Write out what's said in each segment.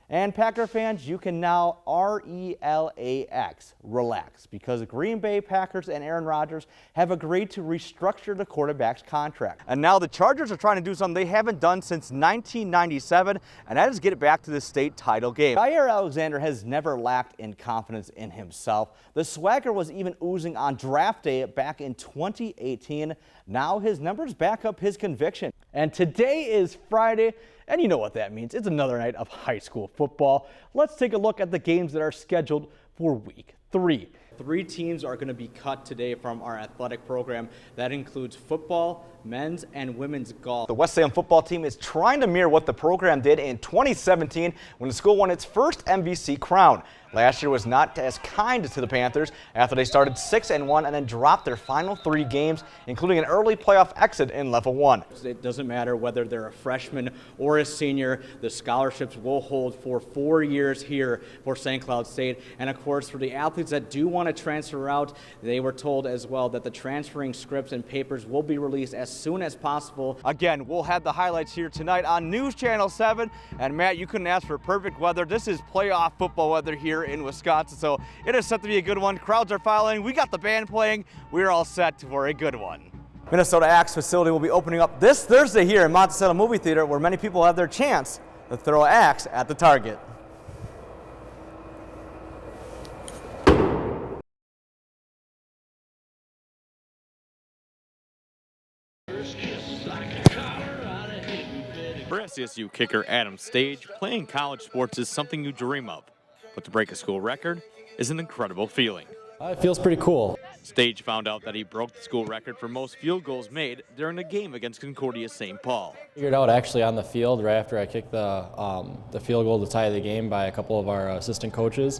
And Packer fans, you can now relax, because the Green Bay Packers and Aaron Rodgers have agreed to restructure the quarterback's contract. And now the Chargers are trying to do something they haven't done since 1997, and that is get it back to the state title game. Jair Alexander has never lacked in confidence in himself. The swagger was even oozing on draft day back in 2018. Now his numbers back up his conviction. And today is Friday. And you know what that means. It's another night of high school football. Let's take a look at the games that are scheduled for week 3. 3 teams are going to be cut today from our athletic program. That includes football, men's and women's golf. The WSAW football team is trying to mirror what the program did in 2017 when the school won its first MVC crown. Last year was not as kind to the Panthers after they started 6-1 and then dropped their final 3 games, including an early playoff exit in Level 1. It doesn't matter whether they're a freshman or a senior. The scholarships will hold for 4 years here for St. Cloud State. And of course, for the athletes that do want to transfer out, they were told as well that the transferring scripts and papers will be released as soon as possible. Again, we'll have the highlights here tonight on News Channel 7. And Matt, you couldn't ask for perfect weather. This is playoff football weather here in Wisconsin, so it is set to be a good one. Crowds are filing. We got the band playing. We're all set for a good one. Minnesota Axe facility will be opening up this Thursday here in Monticello Movie Theater, where many people have their chance to throw an axe at the target. For SCSU kicker Adam Stage, playing college sports is something you dream of, but to break a school record is an incredible feeling. It feels pretty cool. Stage found out that he broke the school record for most field goals made during a game against Concordia St. Paul. Figured out actually on the field right after I kicked the field goal to tie the game by a couple of our assistant coaches.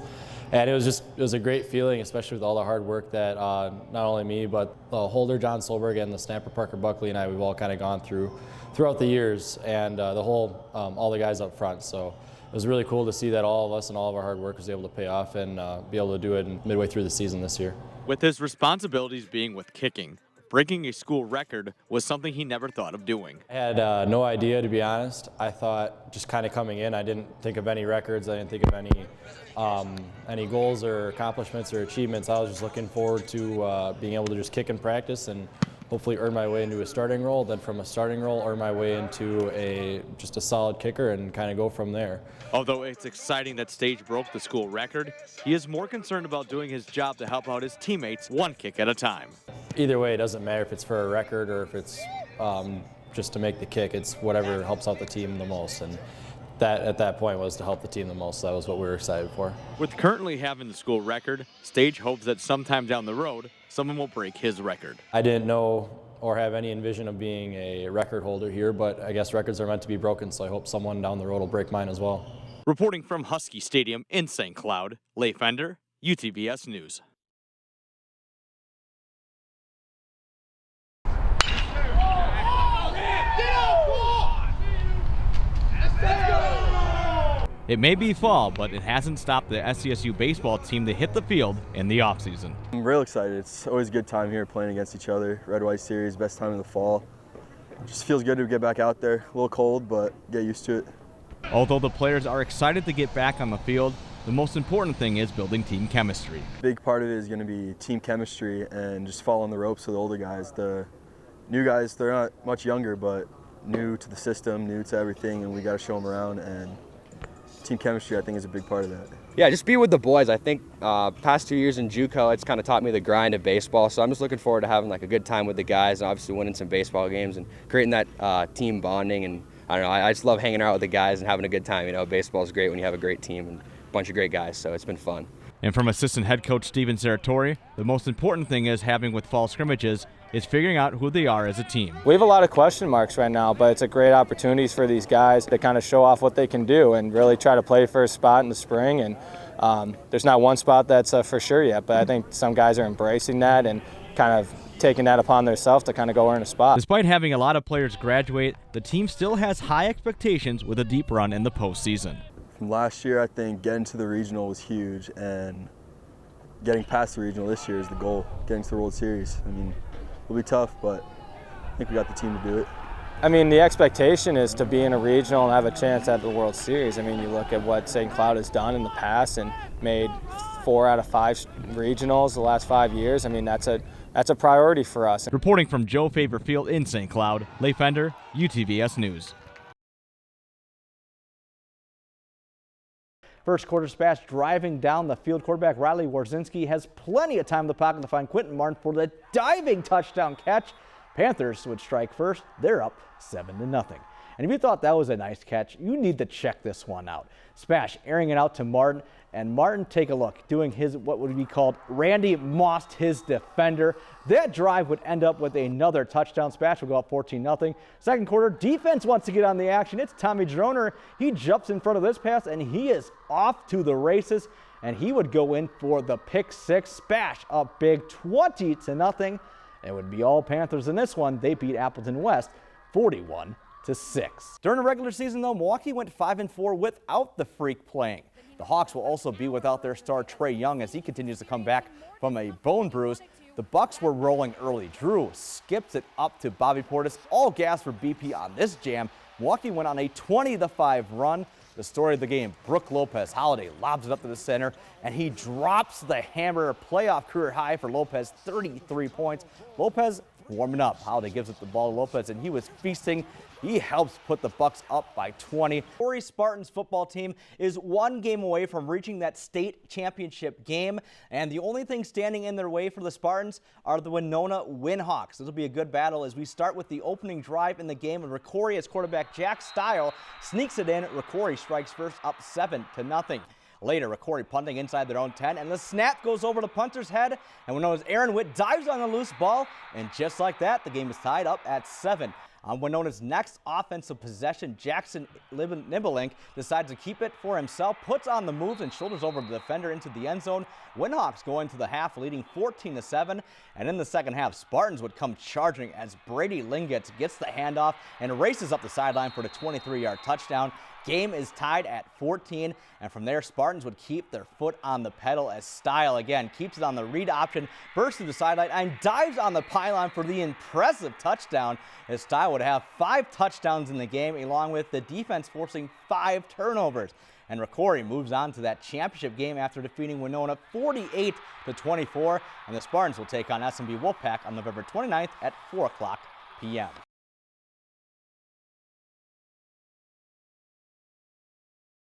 And it was a great feeling, especially with all the hard work that not only me, but Holder, John Solberg, and the snapper Parker Buckley and I, we've all kind of gone throughout the years, and all the guys up front. So it was really cool to see that all of us and all of our hard work was able to pay off and be able to do it midway through the season this year. With his responsibilities being with kicking, breaking a school record was something he never thought of doing. I had no idea, to be honest. I thought just kind of coming in, I didn't think of any records. I didn't think of any goals or accomplishments or achievements. I was just looking forward to being able to just kick in practice and hopefully earn my way into a starting role, then from a starting role earn my way into just a solid kicker and kind of go from there. Although it's exciting that Stage broke the school record, he is more concerned about doing his job to help out his teammates one kick at a time. Either way, it doesn't matter if it's for a record or if it's just to make the kick. It's whatever helps out the team the most, and that at that point was to help the team the most. That was what we were excited for. With currently having the school record, Stage hopes that sometime down the road, someone will break his record. I didn't know or have any envision of being a record holder here, but I guess records are meant to be broken, so I hope someone down the road will break mine as well. Reporting from Husky Stadium in St. Cloud, Leif, UTBS News. It may be fall, but it hasn't stopped the SCSU baseball team to hit the field in the offseason. I'm real excited. It's always a good time here playing against each other. Red-White series, best time in the fall. It just feels good to get back out there. A little cold, but get used to it. Although the players are excited to get back on the field, the most important thing is building team chemistry. Big part of it is going to be team chemistry and just following the ropes with the older guys. The new guys, they're not much younger, but new to the system, new to everything, and we got to show them around. And team chemistry, I think, is a big part of that. Yeah, just be with the boys. I think past 2 years in JUCO, it's kind of taught me the grind of baseball. So I'm just looking forward to having like a good time with the guys and obviously winning some baseball games and creating that team bonding. And I don't know, I just love hanging out with the guys and having a good time. You know, baseball is great when you have a great team and a bunch of great guys. So it's been fun. And from assistant head coach Steven Saratori, the most important thing is having with fall scrimmages is figuring out who they are as a team. We have a lot of question marks right now, but it's a great opportunity for these guys to kind of show off what they can do and really try to play for a spot in the spring. And there's not one spot that's for sure yet, but I think some guys are embracing that and kind of taking that upon themselves to kind of go earn a spot. Despite having a lot of players graduate, the team still has high expectations with a deep run in the postseason. From last year, I think getting to the regional was huge, and getting past the regional this year is the goal, getting to the World Series. I mean, it'll be tough, but I think we got the team to do it. I mean, the expectation is to be in a regional and have a chance at the World Series. I mean, you look at what St. Cloud has done in the past and made 4 out of 5 regionals the last 5 years. I mean, that's a priority for us. Reporting from Joe Favor Field in St. Cloud, Leif, UTVS News. First quarter Spash driving down the field. Quarterback Riley Warzinski has plenty of time in the pocket to find Quentin Martin for the diving touchdown catch. Panthers would strike first. They're up 7-0. And if you thought that was a nice catch, you need to check this one out. Spash airing it out to Martin, and Martin, take a look, doing his what would be called Randy Mossed his defender. That drive would end up with another touchdown. Spash will go up 14-0. Second quarter, defense wants to get on the action. It's Tommy Droner. He jumps in front of this pass, and he is off to the races, and he would go in for the pick six. Spash up big, 20-0. It would be all Panthers in this one. They beat Appleton West 41-6. During the regular season, though, Milwaukee went 5-4 without the Freak playing. The Hawks will also be without their star Trey Young as he continues to come back from a bone bruise. The Bucks were rolling early. Drew skips it up to Bobby Portis. All gas for BP on this jam. Milwaukee went on a 20-5 run. The story of the game, Brooke Lopez. Holiday lobs it up to the center, and he drops the hammer. Playoff career high for Lopez, 33 points. Lopez warming up. Holiday gives it the ball to Lopez, and he was feasting. He helps put the Bucks up by 20. Corey Spartans football team is one game away from reaching that state championship game, and the only thing standing in their way for the Spartans are the Winona Windhawks. This will be a good battle as we start with the opening drive in the game, and Ricori as quarterback Jack Stile sneaks it in. Ricori strikes first, up 7-0. Later, Ricori punting inside their own 10, and the snap goes over the punter's head, and Winona's Aaron Witt dives on the loose ball, and just like that, the game is tied up at 7. On Winona's next offensive possession, Jackson Nibelink decides to keep it for himself, puts on the moves and shoulders over the defender into the end zone. Windhawks go into the half leading 14-7, and in the second half, Spartans would come charging as Brady Lingett gets the handoff and races up the sideline for the 23-yard touchdown. Game is tied at 14, and from there, Spartans would keep their foot on the pedal as Stile again keeps it on the read option, bursts to the sideline, and dives on the pylon for the impressive touchdown, as Stile would have 5 touchdowns in the game, along with the defense forcing 5 turnovers. And Ricori moves on to that championship game after defeating Winona 48-24, and the Spartans will take on SMB Wolfpack on November 29th at 4 o'clock p.m.